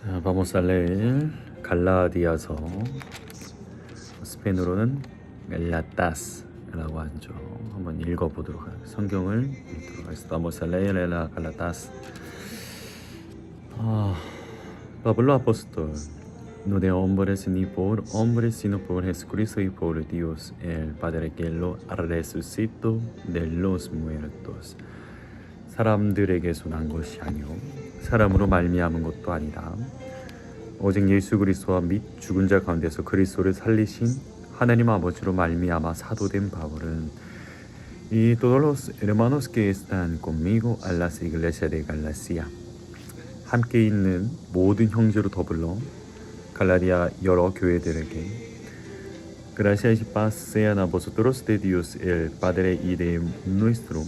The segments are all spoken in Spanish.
Vamos a leer 갈라디아서. 스페인어로는 멜라타스라고 하죠. 한번 읽어보도록 하겠습니다. 성경을 읽도록 하겠습니다. Vamos a leer la Galatas. Pablo apóstol, no de hombres ni por hombres, sino por Jesucristo y por Dios, el Padre que lo resucitó de los muertos. 사람들에게서 난 것이 아니요 사람으로 말미암은 것도 아니다. 오직 예수 그리스도와 및 죽은 자 가운데서 그리스도를 살리신 하나님 아버지로 말미암아 사도된 바울은 y todos los hermanos que están conmigo a las iglesias de Galacia 함께 있는 모든 형제로 더불어 갈라디아 여러 교회들에게 gracias y paz sean a vosotros de Dios el Padre y de nuestro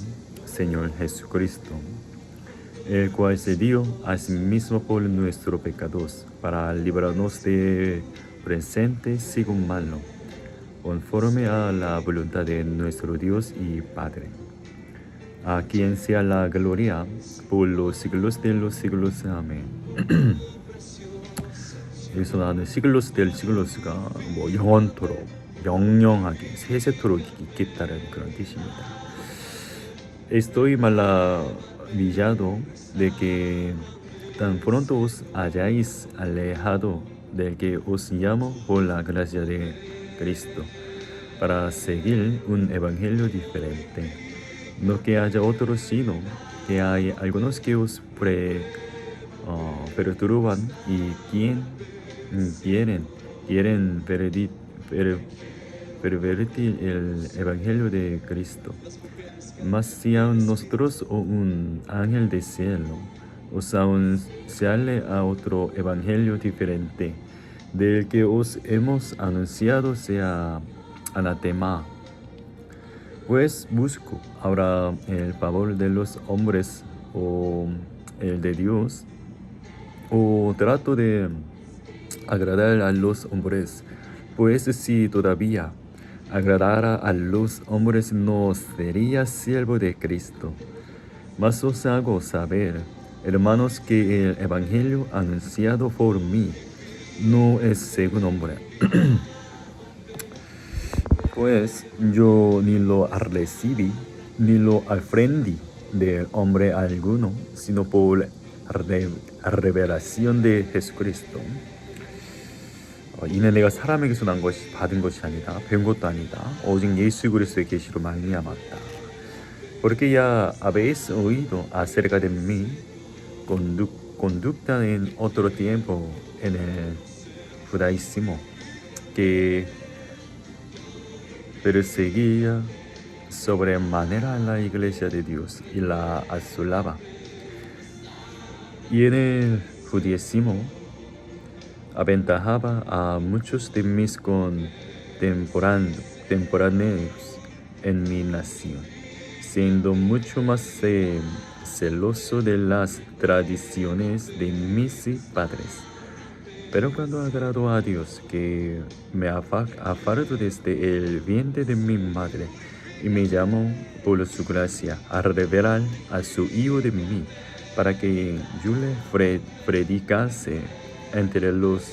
Señor Jesucristo, el cual se dio a sí mismo por nuestros pecados para librarnos de presente siglo malo, conforme a la voluntad de nuestro Dios y Padre, a quien sea la gloria por los siglos de los siglos. 아멘. 여기서 나는 시글로스 될 시글로스가 뭐 영원토록, 영영하게, 세세토록 있겠다는 그런 뜻입니다. Estoy maravillado de que tan pronto os hayáis alejado del que os llamo por la gracia de Cristo para seguir un evangelio diferente. No que haya otro, sino que hay algunos que os perturban y quieren pervertir el evangelio de Cristo. Mas si aún nosotros o un ángel del cielo os aún se ale a otro evangelio diferente del que os hemos anunciado, sea anatema. Pues busco ahora el favor de los hombres o el de Dios, o trato de agradar a los hombres, pues si todavía agradara a los hombres no sería siervo de Cristo. Mas os hago saber, hermanos, que el evangelio anunciado por mí no es según hombre. Pues yo ni lo recibí ni lo aprendí del hombre alguno, sino por revelación de Jesucristo. 이는 내가 사람에게서 난 것이 받은 것이 아니다, 배운 것도 아니다, 오직 예수 그리스도의 계시로 말미암았다. Porque ya habéis oído acerca de mi conducta en otro tiempo en el judaísmo, que perseguía sobremanera a la iglesia de Dios y la asolaba. Y en el judaísmo aventajaba a muchos de mis contemporáneos en mi nación, siendo mucho más celoso de las tradiciones de mis padres. Pero cuando agradó a Dios, que me apartó desde el vientre de mi madre y me llamó por su gracia a revelar a su Hijo de mí, para que yo le predicase entre los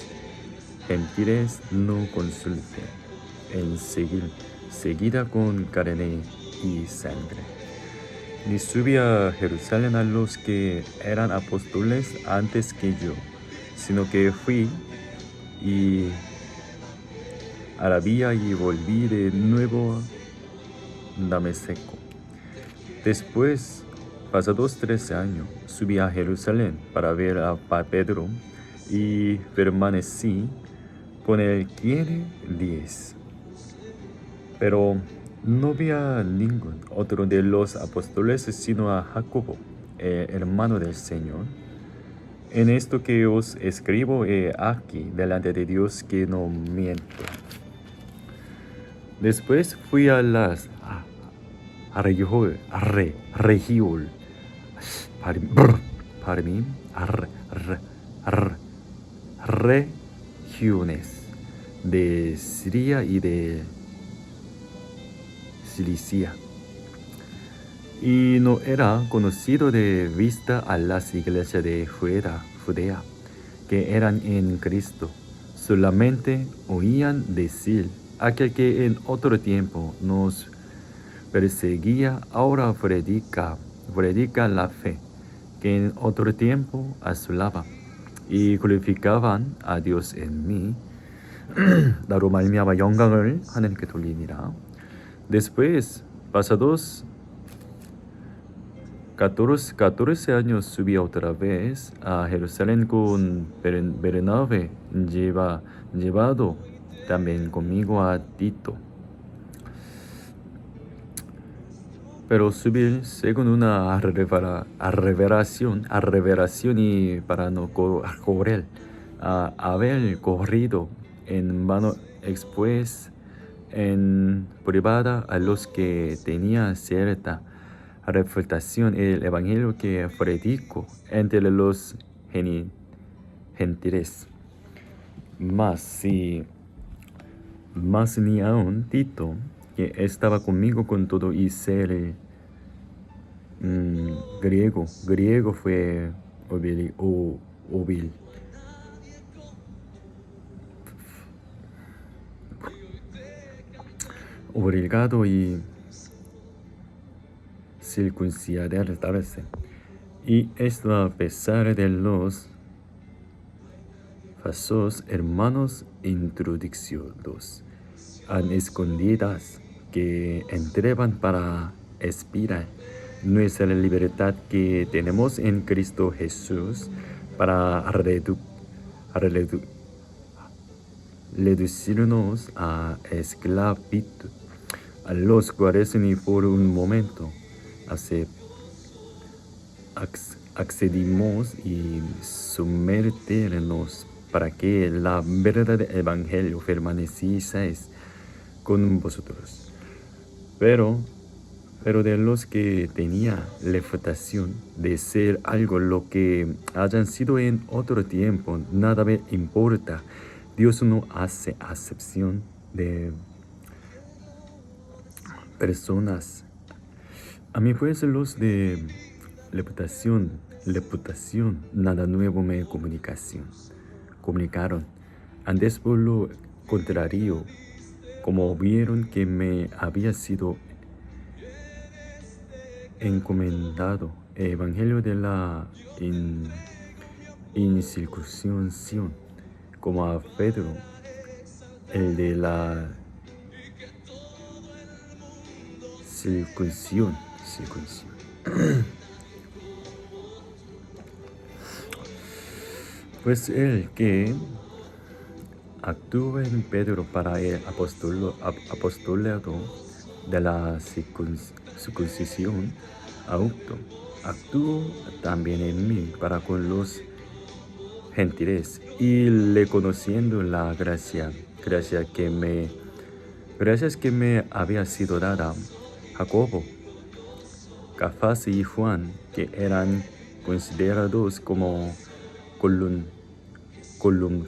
gentiles, no consulte seguida con carne y sangre, ni subí a Jerusalén a los que eran apóstoles antes que yo, sino que fui y Arabia y volví de nuevo a Damasco. Después, pasados 13 años, subí a Jerusalén para ver a Pedro y permanecí con él 10. Pero no vi a ningún otro de los apóstoles sino a Jacobo, hermano del Señor. En esto que os escribo aquí delante de Dios que no miento. Después fui a las regiones de Siria y de Cilicia, y no era conocido de vista a las iglesias de Judea, que eran en Cristo. Solamente oían decir, aquel que en otro tiempo nos perseguía, ahora predica la fe, que en otro tiempo asolaba, y glorificaban a Dios en mí. 나로 말미암아 영광을 하나님께 돌리니라. Después, pasados 14 años subí otra vez a Jerusalén con Bernabé, llevado también conmigo a Tito. Pero subir según una revelación y para no correr, haber corrido en vano expues en privada a los que tenían cierta refutación el evangelio que predico entre los gentiles. Mas ni aun Tito, que estaba conmigo con todo y ser griego fue obligado y circuncidarse. Y esto a pesar de los falsos hermanos introducidos a escondidas que entraban para espiar nuestra libertad que tenemos en Cristo Jesús para reducirnos a esclavitud, a los cuales ni por un momento accedimos y someternos para que la verdad del evangelio permaneciese con vosotros. Pero de los que tenía reputación de ser algo lo que hayan sido en otro tiempo, nada me importa. Dios no hace acepción de personas. A mí pues los de reputación, nada nuevo me comunicaron. Antes por lo contrario, como vieron que me había sido encomendado el evangelio de la incircuncisión, como a Pedro, el de la circuncisión. Pues el que actúa en Pedro para el apostolado de la circuncisión, actuó también en mí para con los gentiles, y le conociendo la gracias que me había sido dada, Jacobo, Cefas y Juan, que eran considerados como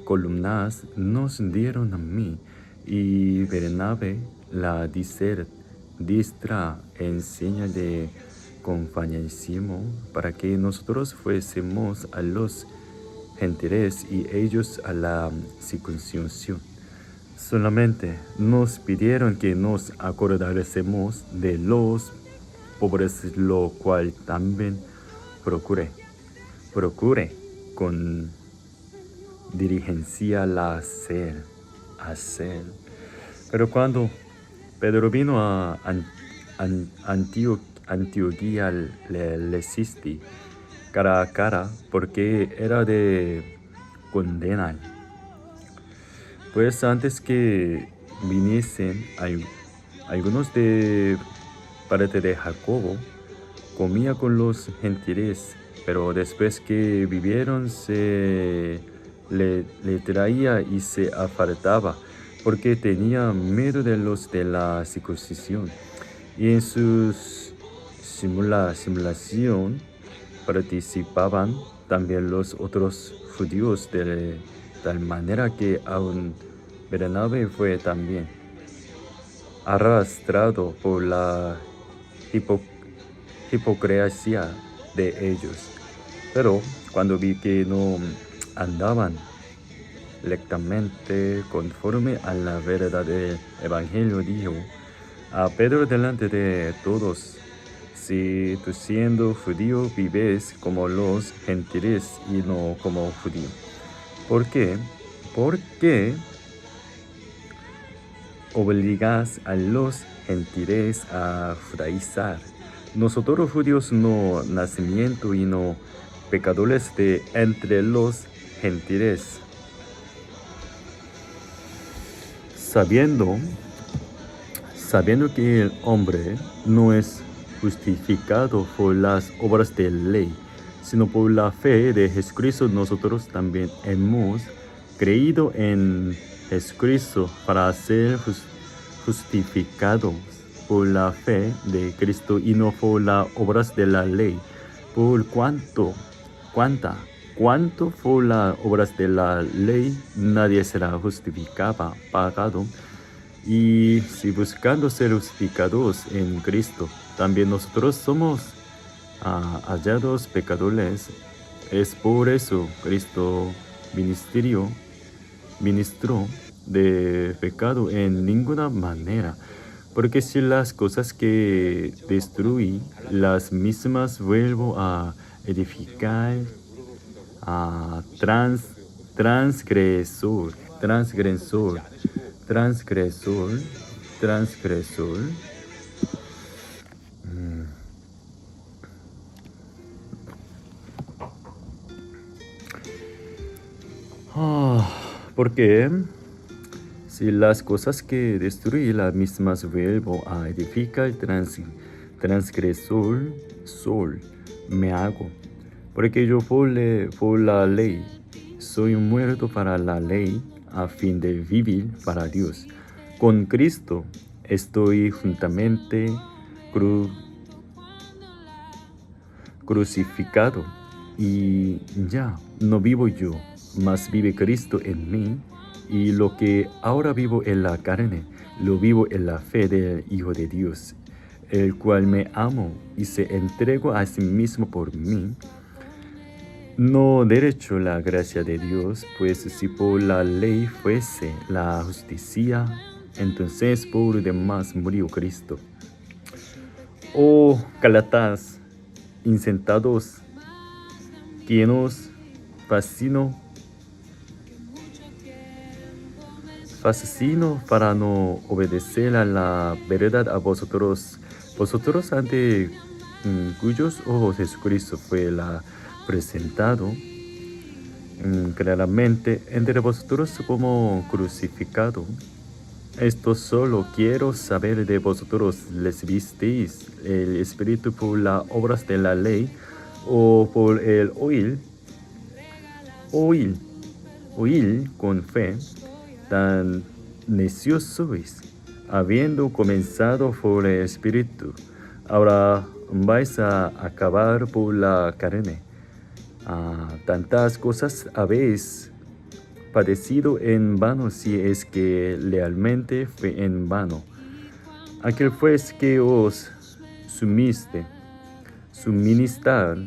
columnas, nos dieron a mí y Bernabé la diestra en señal de compañerismo, para que nosotros fuésemos a los gentiles y ellos a la circuncisión. Solamente nos pidieron que nos acordásemos de los pobres, lo cual también procure con diligencia la hacer. Pero cuando Pedro vino a Antioquía, le asistí cara a cara, porque era de condenar. Pues antes que viniesen, algunos de parte de Jacobo comía con los gentiles, pero después que vivieron se le traía y se apartaba, porque tenía miedo de los de la circuncisión. Y en su simulación participaban también los otros judíos, de tal manera que aún Bernabé fue también arrastrado por la hipocresía de ellos. Pero cuando vi que no andaban rectamente conforme a la verdad del Evangelio, dijo a Pedro delante de todos: si tú siendo judío vives como los gentiles y no como judío. ¿Por qué? Porque obligas a los gentiles a judaizar. Nosotros judíos no nacimiento y no pecadores de entre los gentiles. Sabiendo que el hombre no es justificado por las obras de ley, sino por la fe de Jesucristo, nosotros también hemos creído en Jesucristo para ser justificados por la fe de Cristo y no por las obras de la ley. Por cuanto por las obras de la ley nadie será justificado, pagado. Y si buscando ser justificados en Cristo, también nosotros somos hallados pecadores, es por eso Cristo ministró de pecado en ninguna manera. Porque si las cosas que destruí, las mismas vuelvo a edificar, a transgresor. Porque si las cosas que destruí, las mismas vuelvo a edificar, transgresor me hago. Porque yo por la ley soy muerto para la ley a fin de vivir para Dios. Con Cristo estoy juntamente crucificado y ya no vivo yo, mas vive Cristo en mí. Y lo que ahora vivo en la carne, lo vivo en la fe del Hijo de Dios, el cual me amó y se entregó a sí mismo por mí. No derecho la gracia de Dios, pues si por la ley fuese la justicia, entonces por demás murió Cristo. Oh Gálatas insentados, llenos fascino para no obedecer a la verdad a vosotros ante cuyos ojos Jesucristo fue presentado claramente entre vosotros como crucificado. Esto solo quiero saber de vosotros: ¿les visteis el Espíritu por las obras de la ley o por el oír con fe? Tan necios sois, habiendo comenzado por el Espíritu, ahora vais a acabar por la carne. Tantas cosas habéis padecido en vano, si es que realmente fue en vano. Aquel pues que os suministrar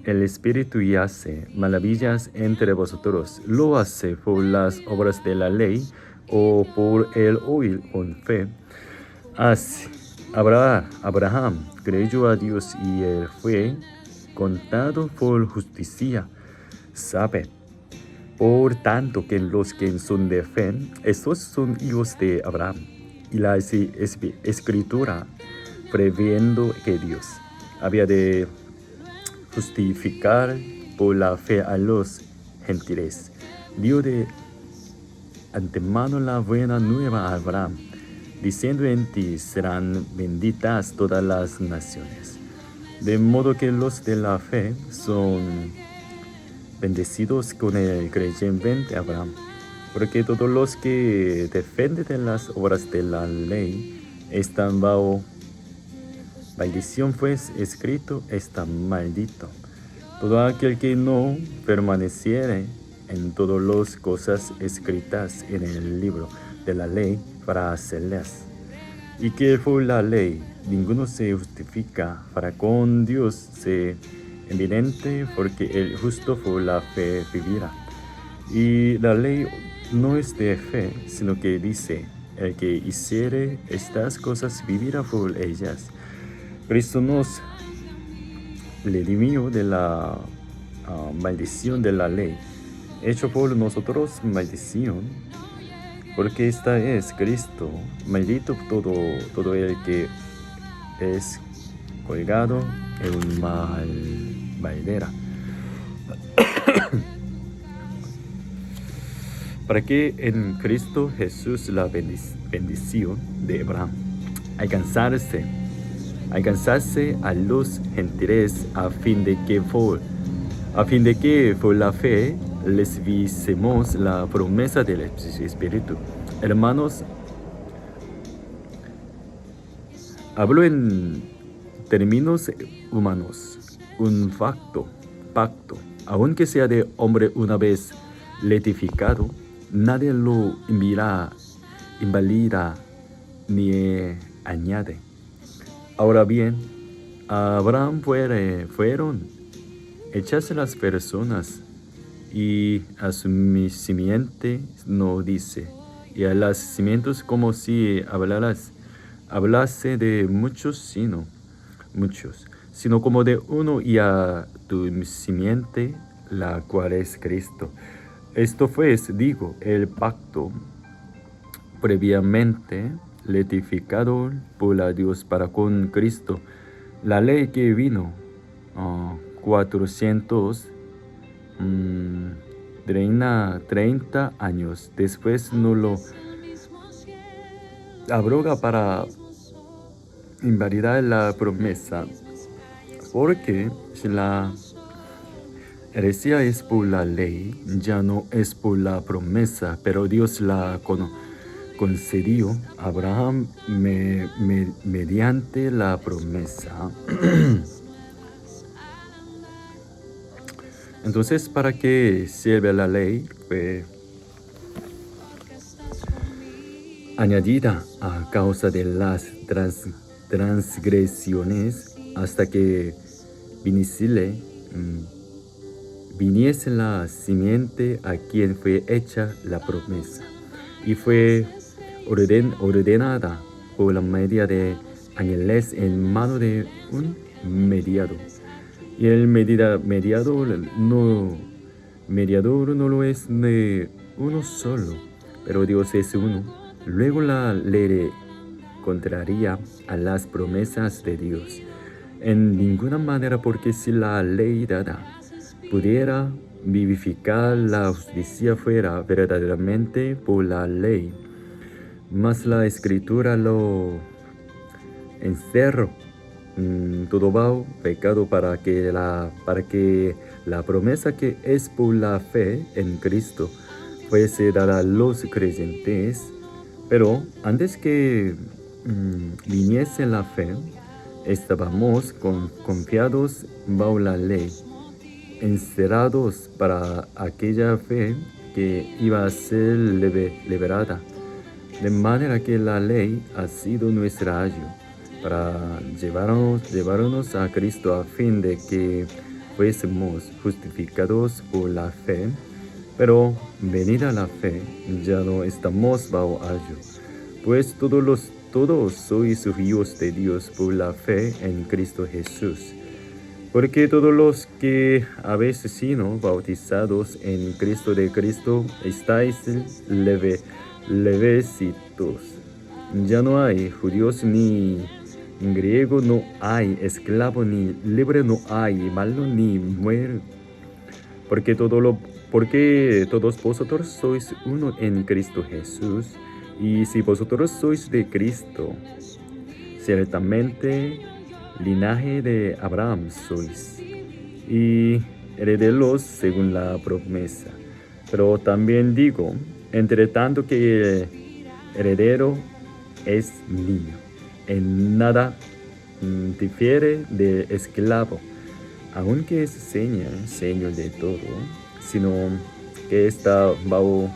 el Espíritu y hace maravillas entre vosotros, ¿lo hace por las obras de la ley o por el oír con fe? Así, Abraham creyó a Dios y él fue contado por justicia. Sabed, por tanto, que los que son de fe, estos son hijos de Abraham. Y la Escritura, previendo que Dios había de justificar por la fe a los gentiles, dio de antemano la buena nueva a Abraham, diciendo: en ti serán benditas todas las naciones. De modo que los de la fe son bendecidos con el creyente Abraham, porque todos los que defienden de las obras de la ley están bajo maldición, pues escrito está: maldito todo aquel que no permaneciere en todas las cosas escritas en el libro de la ley para hacerlas. Y que por la ley ninguno se justifica para con Dios, se evidente, porque el justo por la fe vivirá. Y la ley no es de fe, sino que dice, el que hiciere estas cosas vivirá por ellas. Cristo nos redimió de la maldición de la ley, hecho por nosotros maldición, porque esta es Cristo, maldito todo el que es colgado en un madera. Para que en Cristo Jesús la bendición de Abraham alcanzase a los gentiles a fin de que por la fe les visemos la promesa del Espíritu. Hermanos, hablo en términos humanos, un pacto, aunque sea de hombre una vez letificado, nadie lo invalida ni añade. Ahora bien, a Abraham fueron hechas las personas, y a su simiente no dice, y a las simientes como si hablase de muchos, sino como de uno, y a tu simiente, la cual es Cristo. Esto fue, digo, el pacto previamente letificado por la Dios para con Cristo. La ley que vino 430 años después no lo abroga para invalidar la promesa, porque si la heresia es por la ley, ya no es por la promesa, pero Dios la concedió a Abraham mediante la promesa. Entonces, ¿para qué sirve la ley? Fue añadida a causa de las transgresiones hasta que viniese la simiente a quien fue hecha la promesa, y fue ordenada por la media de ángeles en mano de un mediador. Y el mediador no lo es de uno solo, pero Dios es uno. Luego la ley contraria a las promesas de Dios en ninguna manera, porque si la ley dada pudiera vivificar, la justicia fuera verdaderamente por la ley, mas la Escritura lo encerró todo bajo pecado, para que la promesa que es por la fe en Cristo fuese dada a los creyentes. Pero antes que viniese la fe, estábamos confiados bajo la ley, encerrados para aquella fe que iba a ser liberada. De manera que la ley ha sido nuestra ayuda para llevarnos a Cristo, a fin de que fuésemos justificados por la fe. Pero venida la fe, ya no estamos bajo ayuda, pues todos sois hijos de Dios por la fe en Cristo Jesús. Porque todos los que habéis sido bautizados en Cristo, de Cristo estáis levecitos. Ya no hay judíos ni griego, no hay esclavo ni libre, no hay malo ni mujer, porque todos vosotros sois uno en Cristo Jesús. Y si vosotros sois de Cristo, ciertamente linaje de Abraham sois, y herederos según la promesa. Pero también digo, entre tanto que el heredero es niño, en nada difiere de esclavo, aunque es señor de todo, sino que está bajo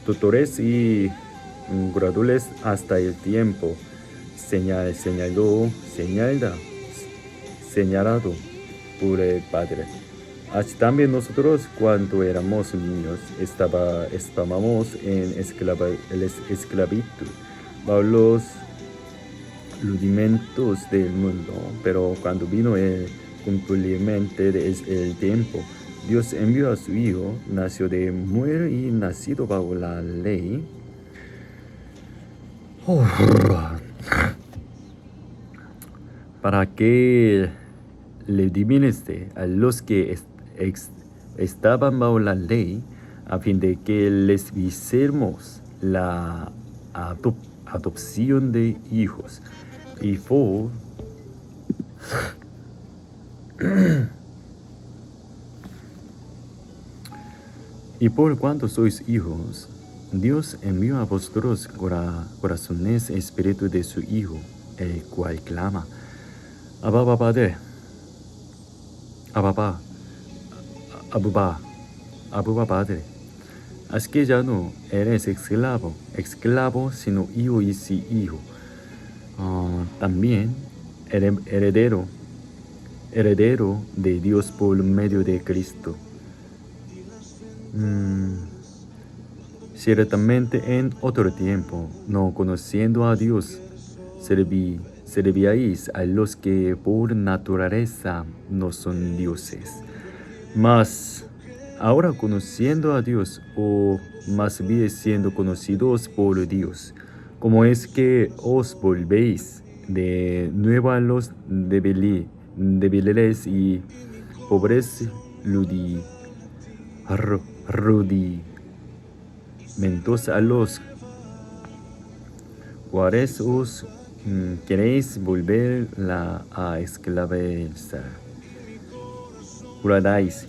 tutores y graduales hasta el tiempo señalado por el Padre. Así también nosotros, cuando éramos niños, estábamos en esclavitud, bajo los rudimentos del mundo. Pero cuando vino el cumplimiento del tiempo, Dios envió a su Hijo, nació de mujer y nacido bajo la ley, para que le diminuye a los que estaban bajo la ley, a fin de que les hiciéramos la adopción de hijos. Y por cuanto sois hijos, Dios envió a vosotros corazones espíritu de su Hijo, el cual clama: Abba Padre, Abba Padre. Así que ya no eres esclavo, sino hijo y sí hijo. También heredero de Dios por medio de Cristo. Ciertamente en otro tiempo, no conociendo a Dios, servíais a los que por naturaleza no son dioses. Mas ahora, conociendo a Dios, o más bien siendo conocidos por Dios, ¿cómo es que os volvéis de nuevo a los débiles y pobres rudimentos, a los cuales os queréis volver a esclavizar? Guardáis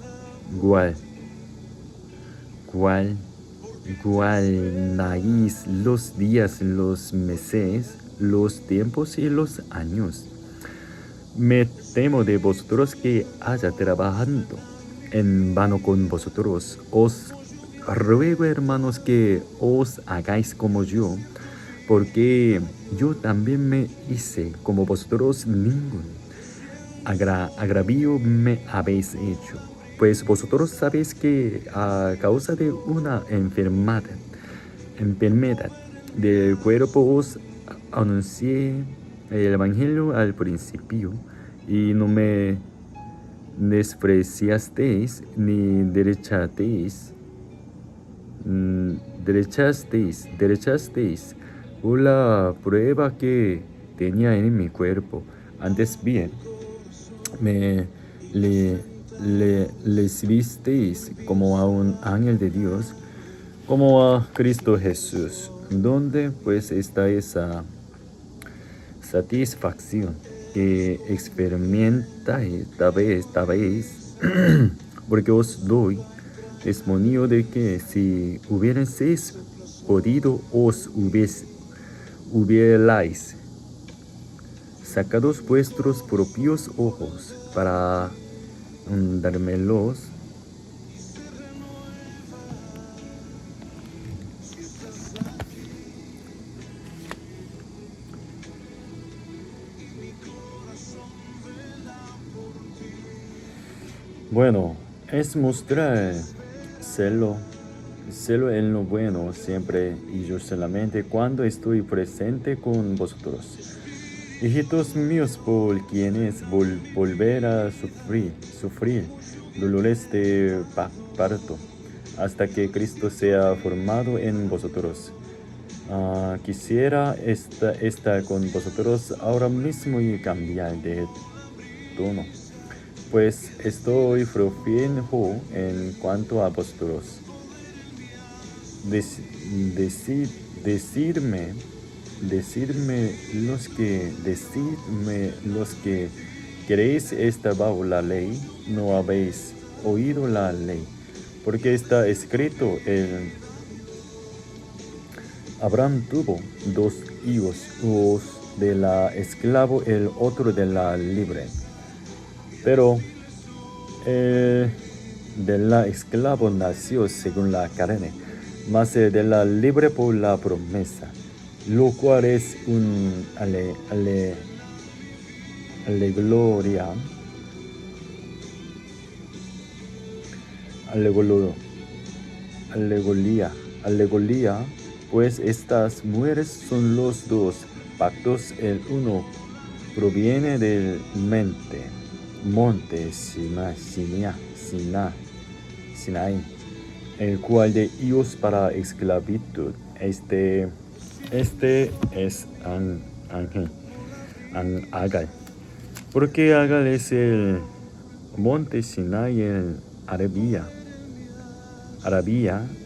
guardáis los días, los meses, los tiempos y los años. Me temo de vosotros que haya trabajando en vano con vosotros. Os ruego, hermanos, que os hagáis como yo, porque yo también me hice como vosotros. Ningún agravio me habéis hecho, pues vosotros sabéis que a causa de una enfermedad del cuerpo os anuncié el Evangelio al principio, y no me despreciasteis ni derechasteis por la prueba que tenía en mi cuerpo. Antes bien, les visteis como a un ángel de Dios, como a Cristo Jesús. ¿Dónde pues está esa satisfacción que experimentáis? Porque os doy testimonio de que si hubierais podido, os hubierais sacado vuestros propios ojos para dármelos. Bueno, es mostrar celo en lo bueno siempre, y yo solamente cuando estoy presente con vosotros. Hijitos míos, por quienes volver a sufrir dolores de parto, hasta que Cristo sea formado en vosotros. Quisiera estar con vosotros ahora mismo y cambiar de tono, pues estoy flufiendo en cuanto a vosotros. Decidme los que queréis estar bajo la ley, no habéis oído la ley, porque está escrito: Abraham tuvo 2 hijos, uno de la esclavo, el otro de la libre. Pero el de la esclavo nació según la carne, mas el de la libre por la promesa, lo cual es un alegoría alegoría, pues estas mujeres son los dos pactos. El uno proviene del monte Sinaí, el cual de Dios para esclavitud. Este es Agar. Porque Agar es el monte Sinai en Arabia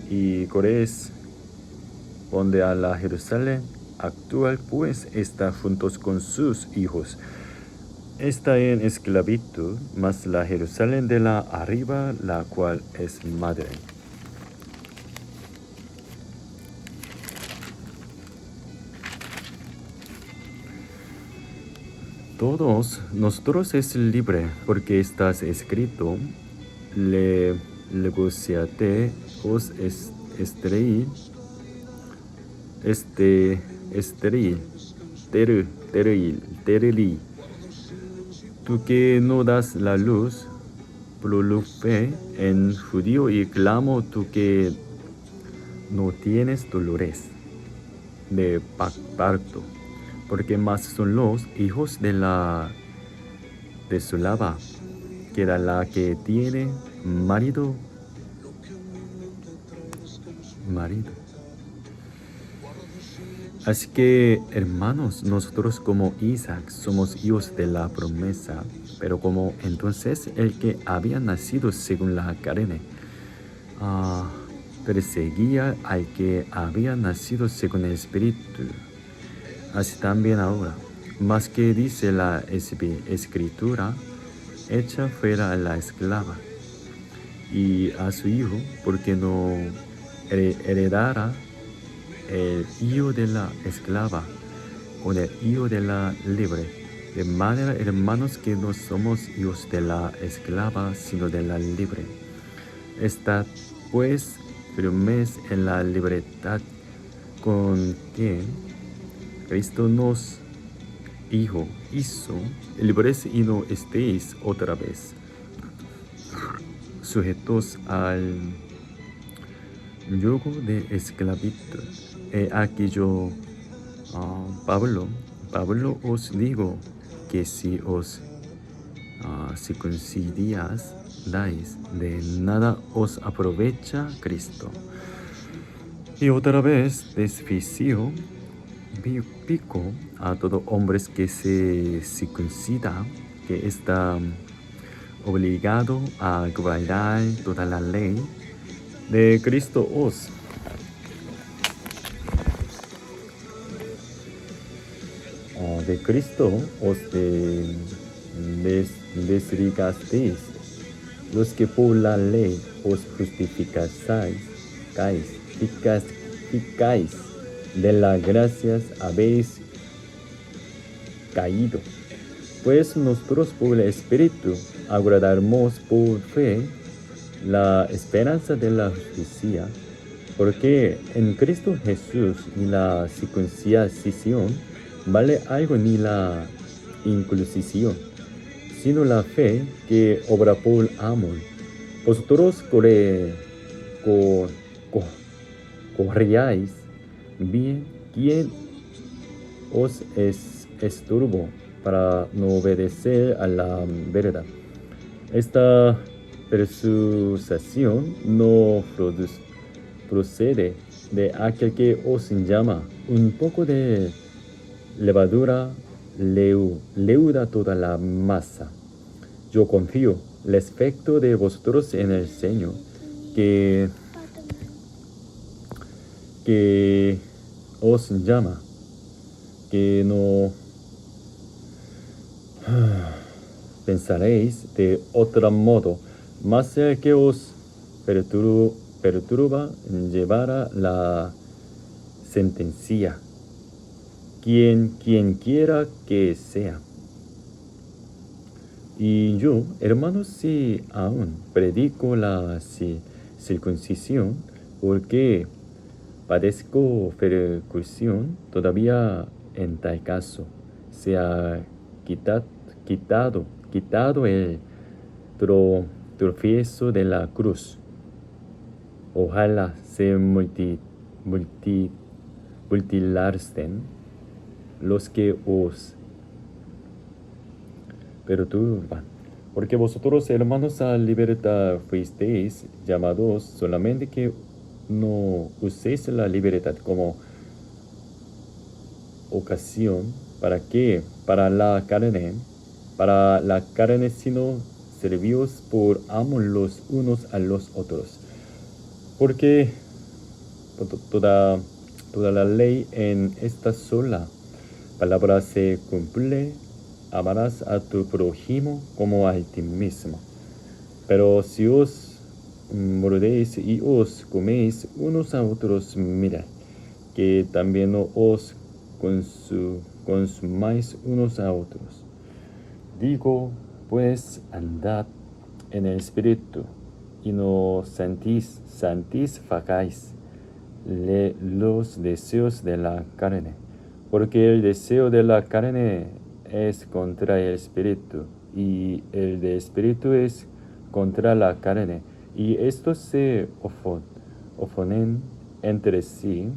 y Corés, donde a la Jerusalén actual pues está juntos con sus hijos. Está en esclavitud, mas la Jerusalén de la arriba, la cual es madre. Todos nosotros es libre, porque estás escrito, le negociate os esteril, terili. Tú que no das la luz, prolufe en judío y clamo, tú que no tienes dolores de parto, porque más son los hijos de su lava, que era la que tiene marido. Así que, hermanos, nosotros como Isaac somos hijos de la promesa, pero como entonces el que había nacido según la carne perseguía al que había nacido según el Espíritu, así también ahora. Más que dice la Escritura, echa fuera a la esclava y a su hijo, porque no heredará el hijo de la esclava con el hijo de la libre. De manera, hermanos, que no somos hijos de la esclava, sino de la libre. Estad pues firmes en la libertad con que Cristo nos hizo libres, y no estéis otra vez sujetos al yugo de esclavitud. Aquí yo, Pablo os digo que si os circuncidáis, de nada os aprovecha Cristo. Y otra vez desficio pico a todo hombre que se circuncida, que está obligado a guardar toda la ley de Cristo os desligasteis, los que por la ley os justificáis, de la gracia habéis caído. Pues nosotros por el Espíritu agradamos por fe la esperanza de la justicia, porque en Cristo Jesús ni la circuncisión vale algo ni la inclusión, sino la fe que obra por amor. Vosotros corríais bien quien os esturbo para no obedecer a la verdad. Esta persuasión no procede de aquel que os llama. Un poco de levadura leuda toda la masa. Yo confío respecto de vosotros en el Señor, que os llama, que no pensaréis de otro modo, mas el que os perturba llevará la sentencia, quien quiera que sea. Y yo, hermanos, si aún predico la circuncisión, porque padezco persecución, todavía en tal caso se ha quitado el tropiezo de la cruz. ojalá se multiplicasen los que os perturban. Porque vosotros, hermanos, a libertad fuisteis llamados, solamente que no uséis la libertad como ocasión para que para la carne, sino servíos por amor los unos a los otros. Porque toda la ley en esta sola palabra se cumple: amarás a tu prójimo como a ti mismo. Pero si os mordéis y os coméis unos a otros, mirad, que también no os consumáis unos a otros. Digo, pues, andad en el Espíritu, y no satisfagáis los deseos de la carne, porque el deseo de la carne es contra el Espíritu, y el de Espíritu es contra la carne, y estos se oponen entre sí,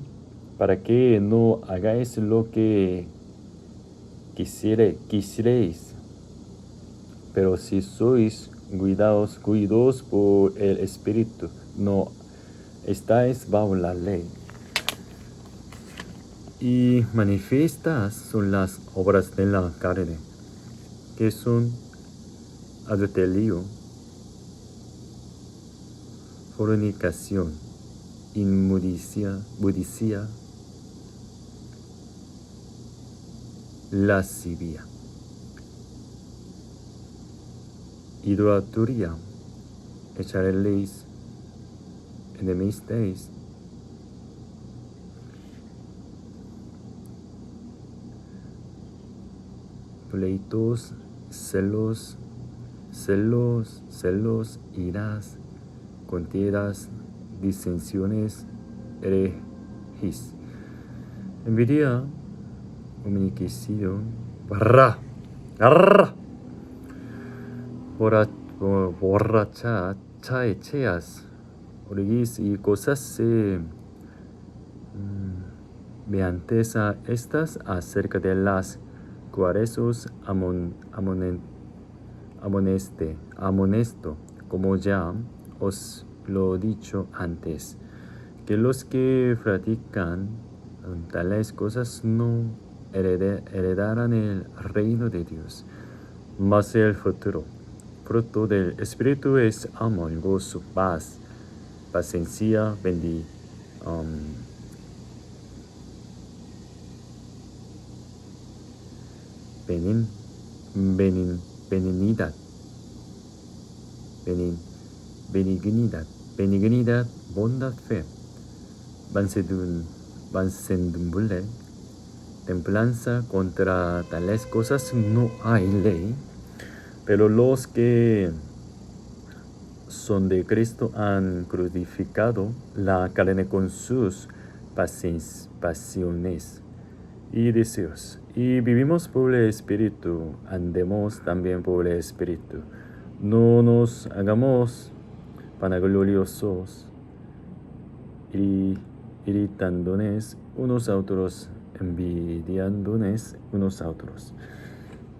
para que no hagáis lo que quisierais. Pero si sois guiados por el Espíritu, no estáis bajo la ley. Y manifiestas son las obras de la carne, que son adulterio, fornicación, inmundicia, lascivia, idolatría, echaréis, enemistéis, pleitos, celos, iras, contiendas, disensiones, herejías, envidia, homicidio, borracheras, orgías y cosas semejantes a estas, acerca de las cuales os amonesto, como ya os lo he dicho antes, que los que practican tales cosas no heredarán el reino de Dios. Mas el fruto del Espíritu es amor, gozo, paz, paciencia, benignidad, bondad, fe, mansedumbre, templanza. Contra tales cosas no hay ley. Pero los que son de Cristo han crucificado la carne con sus pasiones y deseos. Y vivimos por el Espíritu, andemos también por el Espíritu. No nos hagamos vanagloriosos, irritándonos unos a otros, envidiándonos unos a otros.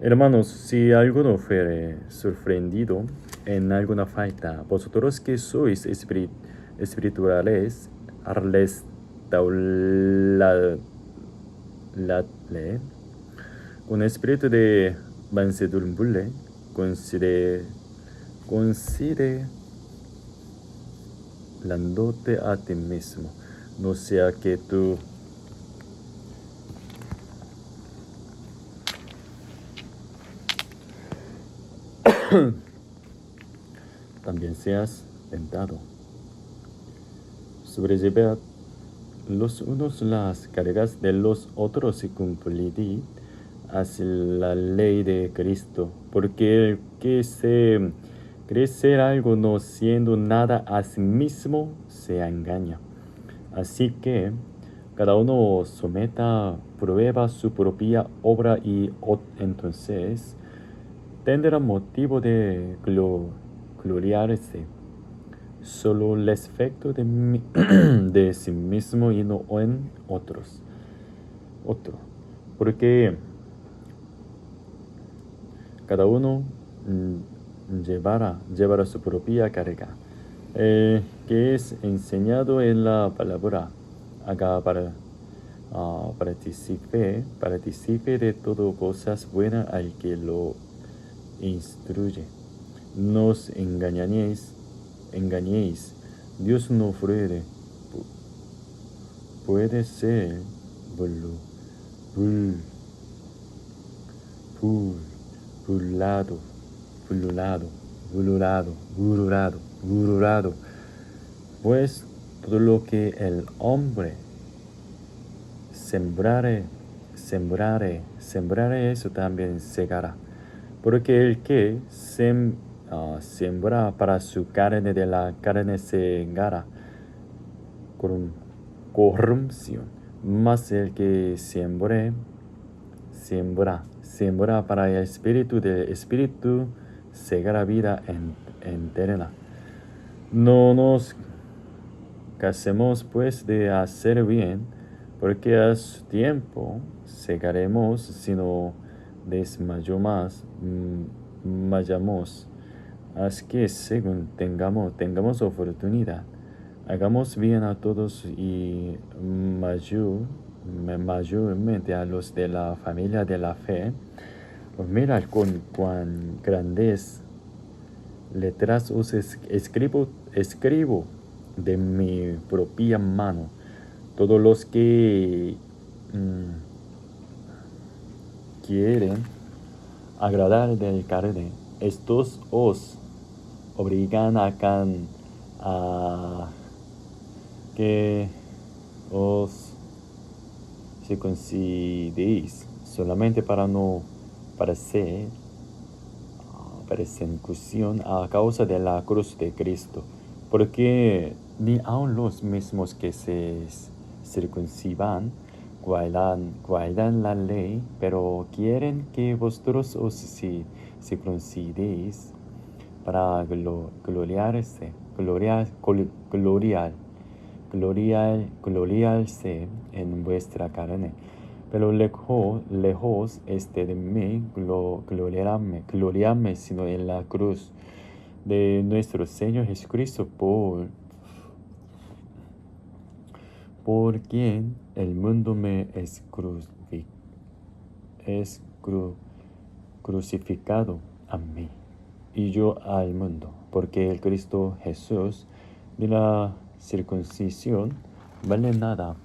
Hermanos, si alguno fuere sorprendido en alguna falta, vosotros que sois espirituales, restauradle con espíritu de mansedumbre, considerándote a ti mismo, no sea que tú también seas tentado. Sobrellevad los unos las cargas de los otros y cumplid así la ley de Cristo, porque el que se cree ser algo no siendo nada a sí mismo se engaña. Así que cada uno someta a prueba su propia obra, y entonces tendrá motivo de gloriarse, solo el efecto de sí mismo y no en otros. Porque cada uno llevará su propia carga, que es enseñado en la palabra. Haga participe de todo cosas buenas al que lo instruye. No os engañéis, Dios no puede ser bul- bul- burlado, burlado. Pues todo lo que el hombre sembrare, eso también segará. Porque el que siembra para su carne, de la carne segará corrupción. Mas el que siembra para el espíritu, del espíritu segará vida eterna. No nos casemos pues de hacer bien, porque a su tiempo segaremos, sino desmayamos. Así que según tengamos oportunidad, hagamos bien a todos y mayormente a los de la familia de la fe. Pues mira con cuán grandes letras os escribo de mi propia mano. Todos los que quieren agradar del carne, estos os obligan a que os circuncidéis solamente para no parecer persecución a causa de la cruz de Cristo, porque ni aun los mismos que se circuncidan guardan la ley, pero quieren que vosotros os circuncidéis para gloriarse en vuestra carne. Pero lejos de mí gloriarme, sino en la cruz de nuestro Señor Jesucristo, por quien el mundo me es crucificado a mí, y yo al mundo, porque el Cristo Jesús de la circuncisión vale nada,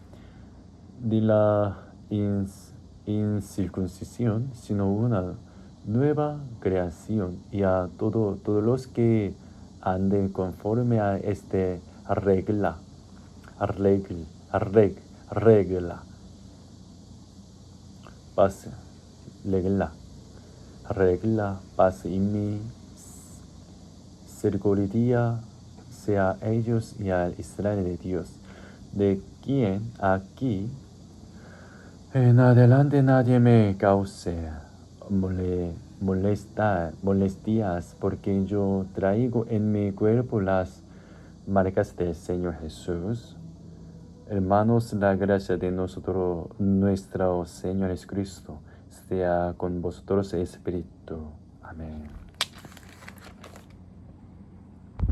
de la incircuncisión, sino una nueva creación, y a todos los que anden conforme a esta regla, paz, paz y misericordia sea a ellos y al Israel de Dios, de quien aquí en adelante nadie me cause molestias, porque yo traigo en mi cuerpo las marcas del Señor Jesús. Hermanos, la gracia de nuestro Señor Jesucristo sea con vosotros, Espíritu. Amén.